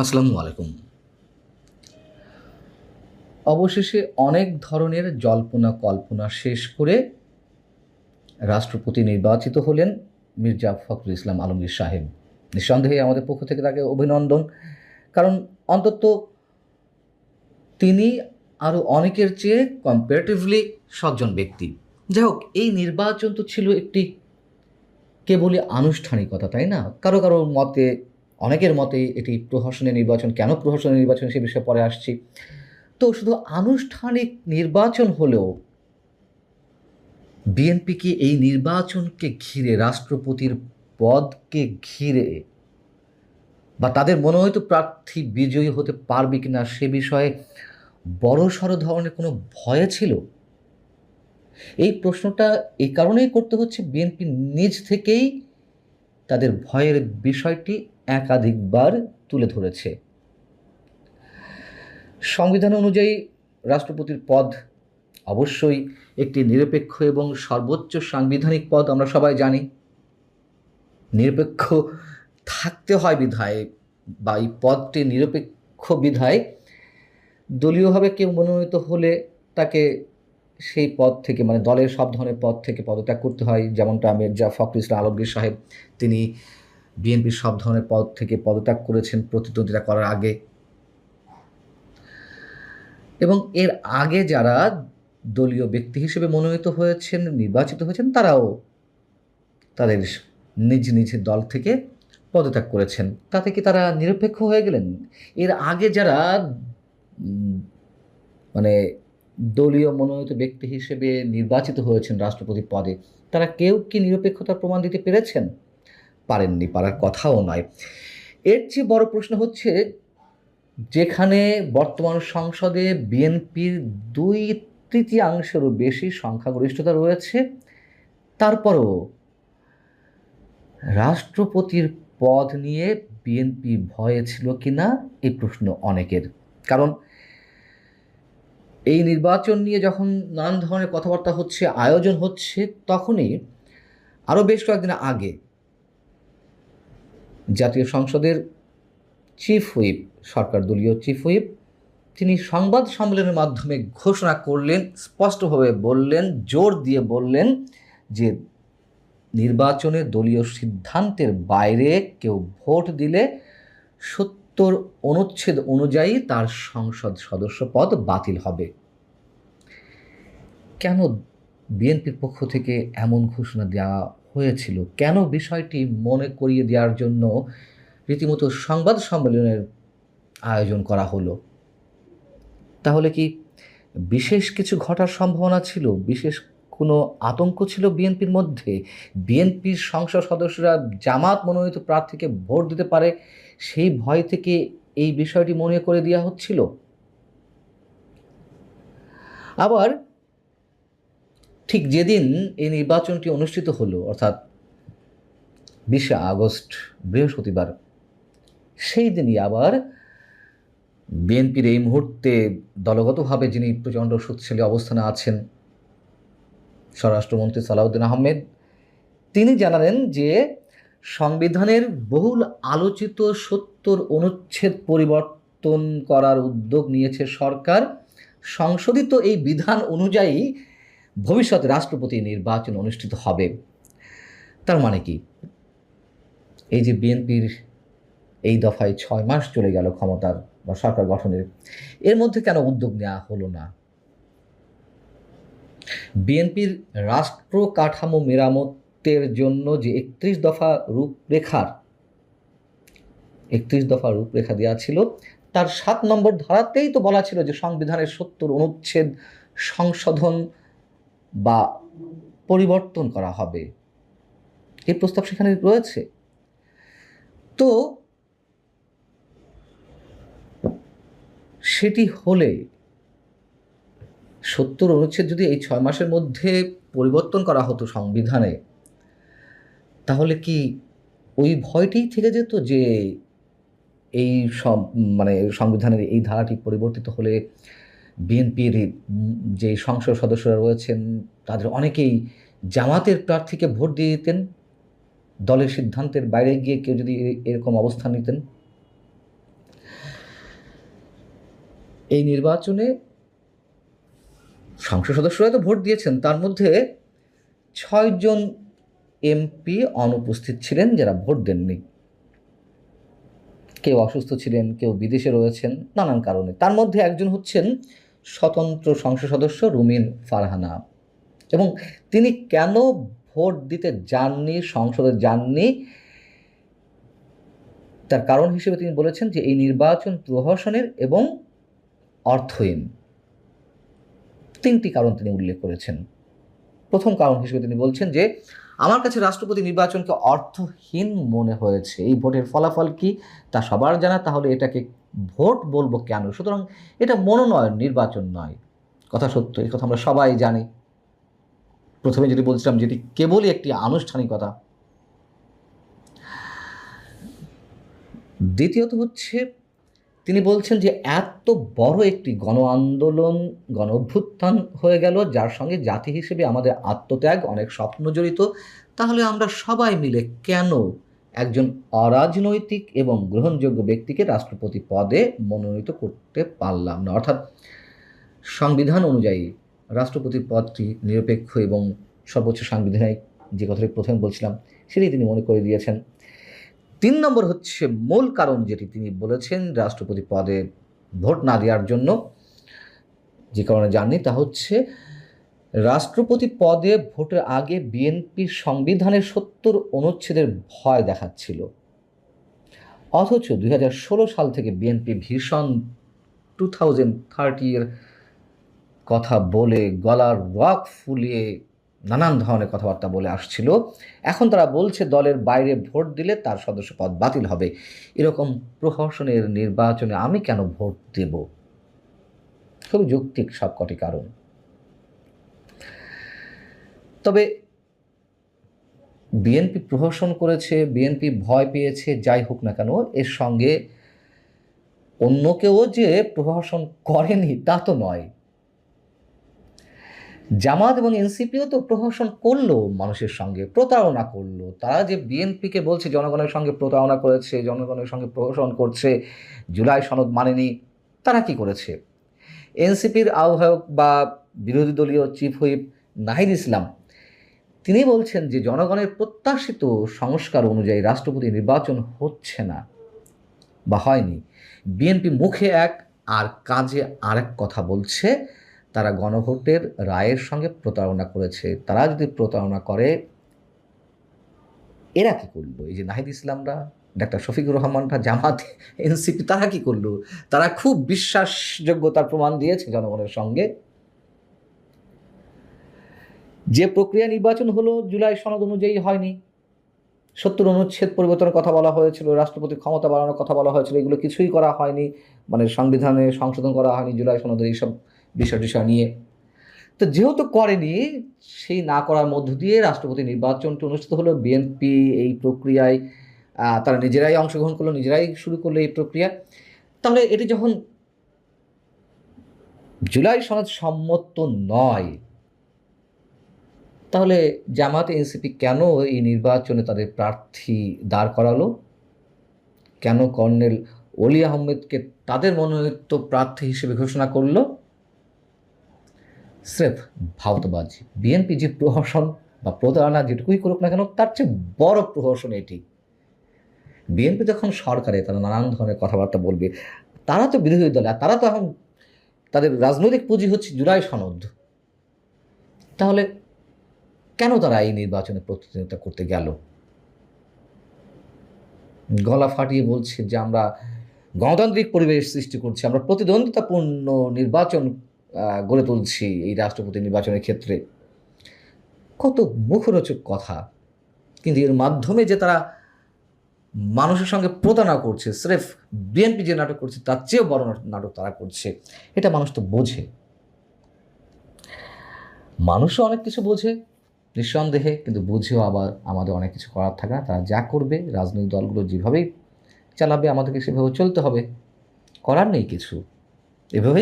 আসসালামু আলাইকুম। অবশেষে অনেক ধরনের জল্পনা কল্পনা শেষ করে রাষ্ট্রপতি নির্বাচিত হলেন মির্জা ফখরুল ইসলাম আলমগীর সাহেব। নিঃসন্দেহে আমাদের পক্ষ থেকে তাকে অভিনন্দন। কারণ অন্তত তিনি আরও অনেকের চেয়ে কম্পারেটিভলি সজ্জন ব্যক্তি। যাই হোক, এই নির্বাচন তো ছিল একটি কেবলই আনুষ্ঠানিকতা, তাই না? কারো কারো মতে, অনেকের মতে এটি প্রহসনের নির্বাচন। কেন প্রহসনের নির্বাচন সে বিষয়ে পরে আসছি। তো শুধু আনুষ্ঠানিক নির্বাচন হলেও বিএনপিকে এই নির্বাচনকে ঘিরে, রাষ্ট্রপতির পদকে ঘিরে বা তাদের মনোনীত প্রার্থী বিজয়ী হতে পারবে কিনা সে বিষয়ে বড়সড় ধরনের কোনো ভয় ছিল? এই প্রশ্নটা এই কারণেই করতে হচ্ছে, বিএনপি নিজ থেকেই তাদের ভয়ের বিষয়টি একাধিকবার তুলে ধরেছে। সংবিধান অনুযায়ী রাষ্ট্রপতির পদ অবশ্যই একটি নিরপেক্ষ এবং সর্বোচ্চ সাংবিধানিক পদ, আমরা সবাই জানি। নিরপেক্ষ থাকতে হয় বিধায়, বা এই পদটি নিরপেক্ষ বিধায় দলীয়ভাবে কেউ মনোনীত হলে তাকে সেই পদ থেকে, মানে দলের সব ধরনের পদ থেকে পদত্যাগ করতে হয়। যেমনটা মির্জা ফখরুল ইসলাম আলমগীর সাহেব, তিনি বিএনপির সব ধরনের পদ থেকে পদত্যাগ করেছেন প্রতিদ্বন্দ্বিতা করার আগে। এবং এর আগে যারা দলীয় ব্যক্তি হিসেবে মনোনীত হয়েছেন, নির্বাচিত হয়েছেন, তারাও তাদের নিজ নিজ দল থেকে পদত্যাগ করেছেন। তাতে কি তারা নিরপেক্ষ হয়ে গেলেন? এর আগে যারা উম, মানে দলীয় মনোনীত ব্যক্তি হিসেবে নির্বাচিত হয়েছেন রাষ্ট্রপতি পদে, তারা কেউ কি নিরপেক্ষতার প্রমাণ দিতে পেরেছেন? পারেননি, পারার কথাও নয়। এর চেয়ে বড় প্রশ্ন হচ্ছে, যেখানে বর্তমান সংসদে বিএনপির 2/3 বেশি সংখ্যাগরিষ্ঠতা রয়েছে, তারপরও রাষ্ট্রপতির পদ নিয়ে বিএনপি ভয়ে ছিল কিনা, এই প্রশ্ন অনেকের। কারণ এই নির্বাচন নিয়ে যখন নানান ধরনের কথাবার্তা হচ্ছে, আয়োজন হচ্ছে, তখনই আরও বেশ কয়েকদিন আগে জাতীয় সংসদের চিফ হুইপ, সরকার দলীয় চিফ হুইপ, তিনি সংবাদ সম্মেলনের মাধ্যমে ঘোষণা করলেন, স্পষ্টভাবে বললেন, জোর দিয়ে বললেন যে নির্বাচনে দলীয় সিদ্ধান্তের বাইরে কেউ ভোট দিলে 70 অনুচ্ছেদ অনুযায়ী তার সংসদ সদস্য পদ বাতিল হবে। কেন বিএনপির পক্ষ থেকে এমন ঘোষণা দেওয়া হয়েছিল? কেন বিষয়টি মনে করিয়ে দেওয়ার জন্য রীতিমতো সংবাদ সম্মেলনের আয়োজন করা হলো? তাহলে কি বিশেষ কিছু ঘটার সম্ভাবনা ছিল? বিশেষ কোনো আতঙ্ক ছিল বিএনপির মধ্যে? বিএনপির সংসদ সদস্যরা জামাত মনোনীত প্রার্থীকে ভোট দিতে পারে, সেই ভয় থেকে এই বিষয়টি মনে করে দেওয়া হচ্ছিল? আবার ঠিক যেদিন এই নির্বাচনটি অনুষ্ঠিত হলো, অর্থাৎ 20 আগস্ট, বৃহস্পতিবার, সেই দিনই আবার বিএনপির এই মুহূর্তে দলগতভাবে যিনি প্রচণ্ড শক্তিশালী অবস্থানে আছেন, স্বরাষ্ট্রমন্ত্রী সালাউদ্দিন আহমেদ, তিনি জানালেন যে সংবিধানের বহুল আলোচিত 70 অনুচ্ছেদ পরিবর্তন করার উদ্যোগ নিয়েছে সরকার। সংশোধিত এই বিধান অনুযায়ী ভবিষ্যতে রাষ্ট্রপতি নির্বাচন অনুষ্ঠিত হবে। তার মানে কি? এই যে বিএনপির এই দফায় 6 মাস চলে গেল ক্ষমতার বা সরকার গঠনের, এর মধ্যে কেন উদ্যোগ নেওয়া হলো না? বিএনপির রাষ্ট্র কাঠামো মেরামতের জন্য যে 31 দফা রূপরেখা দেওয়া ছিল, তার 7 নম্বর ধারাতেই তো বলা ছিল যে সংবিধানের 70 অনুচ্ছেদ সংশোধন বা পরিবর্তন করা হবে। এই প্রস্তাব সেখানে রয়েছে। তো সেটি হলে, 70 অনুচ্ছেদ যদি এই 6 মাসের মধ্যে পরিবর্তন করা হতো সংবিধানে, তাহলে কি ওই ভয়টিই থেকে যেত যে এই সব, মানে সংবিধানের এই ধারাটি পরিবর্তিত হলে বিএনপির যে সংসদ সদস্যরা রয়েছেন তাদের অনেকেই জামাতের প্রার্থীকে ভোট দিয়ে দিতেন, দলের সিদ্ধান্তের বাইরে গিয়ে কেউ যদি এরকম অবস্থান নিতেন? এই নির্বাচনে সংসদ সদস্যরা তো ভোট দিয়েছেন, তার মধ্যে 6 জন এমপি অনুপস্থিত ছিলেন যারা ভোট দেননি। কেউ অসুস্থ ছিলেন, কেউ বিদেশে রয়েছেন, নানান কারণে। তার মধ্যে একজন হচ্ছেন স্বতন্ত্র সংসদ সদস্য রুমিন ফারহানা, এবং তিনি কেন ভোট দিতে যাননি, সংসদে যাননি, তার কারণ হিসেবে তিনি বলেছেন যে এই নির্বাচন প্রহসনের এবং অর্থহীন। 3টি কারণ তিনি উল্লেখ করেছেন। প্রথম কারণ হিসেবে তিনি বলছেন যে আমার কাছে রাষ্ট্রপতি নির্বাচনকে অর্থহীন মনে হয়েছে। এই ভোটের ফলাফল কি তা সবার জানা, তাহলে এটাকে ভোট বলবো কেন? সুতরাং এটা মনোনয়ন, নির্বাচন নয়। কথা সত্য, এই কথা আমরা সবাই জানি। প্রথমে যেটি বলছিলাম যেটি কেবলই একটি আনুষ্ঠানিকতা। দ্বিতীয়ত হচ্ছে তিনি বলছেন যে এত বড় একটি গণ আন্দোলন, গণ অভ্যুত্থান হয়ে গেল, যার সঙ্গে জাতি হিসেবে আমাদের আত্মত্যাগ, অনেক স্বপ্ন জড়িত, তাহলে আমরা সবাই মিলে কেন একজন অরাজনৈতিক এবং গ্রহণযোগ্য ব্যক্তিকে রাষ্ট্রপতি পদে মনোনীত করতে পারলাম না? অর্থাৎ সংবিধান অনুযায়ী রাষ্ট্রপতির পদটি নিরপেক্ষ এবং সর্বোচ্চ সাংবিধানিক, যে কথাটি প্রথমে বলছিলাম সেটাই তিনি মনে করে দিয়েছেন। 3 নম্বর হচ্ছে মূল কারণ যেটি তিনি বলেছেন রাষ্ট্রপতি পদে ভোট না দেওয়ার জন্য, যে কারণে যাননি, তা হচ্ছে রাষ্ট্রপতি পদে ভোটের আগে বিএনপি সংবিধানের 70 অনুচ্ছেদের ভয় দেখাচ্ছিল। অথচ 2016 সাল থেকে বিএনপি ভীষণ 2030 এর কথা বলে, গলার রক ফুলিয়ে নানান ধরনের কথাবার্তা বলে আসছিল। এখন তারা বলছে দলের বাইরে ভোট দিলে তার সদস্য পদ বাতিল হবে। এরকম প্রহসনের নির্বাচনে আমি কেন ভোট দেব? খুবই যৌক্তিক সবকটি কারণ। তবে বিএনপি প্রহসন করেছে, বিএনপি ভয় পেয়েছে, যাই হোক না কেন, এর সঙ্গে অন্য কেউ যে প্রহসন করেনি তা তো নয়। জামাত এবং এনসিপিও তো প্রহসন করলো, মানুষের সঙ্গে প্রতারণা করলো। তারা যে বিএনপিকে বলছে জনগণের সঙ্গে প্রতারণা করেছে, জনগণের সঙ্গে প্রহসন করছে, জুলাই সনদ মানেনি, তারা কি করেছে? এনসিপির আহ্বায়ক বা বিরোধী দলীয় চিফ হুইপ নাহিদ ইসলাম তিনি বলছেন যে জনগণের প্রত্যাশিত সংস্কার অনুযায়ী রাষ্ট্রপতি নির্বাচন হচ্ছে না বা হয়নি। বিএনপি মুখে এক আর কাজে আরেক কথা বলছে। তারা গণভোটের রায়ের সঙ্গে প্রতারণা করেছে। তারা যদি প্রতারণা করে, এরা কি করলো? এই যে নাহিদ ইসলামরা, ডাক্তার শফিকুর রহমানরা, জামাত, এনসিপি, তারা কি করলো? তারা খুব বিশ্বাসযোগ্যতার প্রমাণ দিয়েছে জনগণের সঙ্গে। যে প্রক্রিয়া নির্বাচন হলো জুলাই সনদ অনুযায়ী হয়নি। 70 অনুচ্ছেদ পরিবর্তনের কথা বলা হয়েছিল, রাষ্ট্রপতির ক্ষমতা বাড়ানোর কথা বলা হয়েছিল, এগুলো কিছুই করা হয়নি। মানে সংবিধানে সংশোধন করা হয়নি জুলাই সনদের এইসব বিষয় নিয়ে। তো যেহেতু করেনি, সেই না করার মধ্য দিয়ে রাষ্ট্রপতি নির্বাচনটি অনুষ্ঠিত হলো। বিএনপি এই প্রক্রিয়ায় তারা নিজেরাই অংশগ্রহণ করলো, নিজেরাই শুরু করলো এই প্রক্রিয়া। তাহলে এটি যখন জুলাই সনদ সম্মত নয়, তাহলে জামাত এনসিপি কেন এই নির্বাচনে তাদের প্রার্থী দাঁড় করালো? কেন কর্নেল অলি আহমেদকে তাদের মনোনীত প্রার্থী হিসেবে ঘোষণা করলো? স্রেফ ভাওতাবাজি। বিএনপি যে প্রহসন বা প্রতারণা যেটুকুই করুক না কেন, তার চেয়ে বড় প্রহসন এটি। বিএনপি যখন সরকারে তারা নানান ধরনের কথাবার্তা বলবে, তারা তো বিরোধী দল, আর তারা তো এখন তাদের রাজনৈতিক পুঁজি হচ্ছে জুলাই সনদ। তাহলে কেন তারা এই নির্বাচনে প্রতিদ্বন্দ্বিতা করতে গেল? গলা ফাটিয়ে বলছে যে আমরা গণতান্ত্রিক পরিবেশ সৃষ্টি করছি, আমরা প্রতিদ্বন্দ্বিতাপূর্ণ নির্বাচন গড়ে তুলছি এই রাষ্ট্রপতি নির্বাচনের ক্ষেত্রে। কত মুখরোচক কথা, কিন্তু এর মাধ্যমে যে তারা মানুষের সঙ্গে প্রতারণা করছে, স্রেফ বিএনপি যে নাটক করছে তার চেয়েও বড় নাটক তারা করছে, এটা মানুষ তো বোঝে। মানুষও অনেক কিছু বোঝে নিঃসন্দেহে, কিন্তু বুঝেও আবার আমাদের অনেক কিছু করার থাকে না। তারা যা করবে, রাজনৈতিক দলগুলো যেভাবেই চালাবে, আমাদেরকে সেভাবে চলতে হবে, করার নেই কিছু। এভাবেই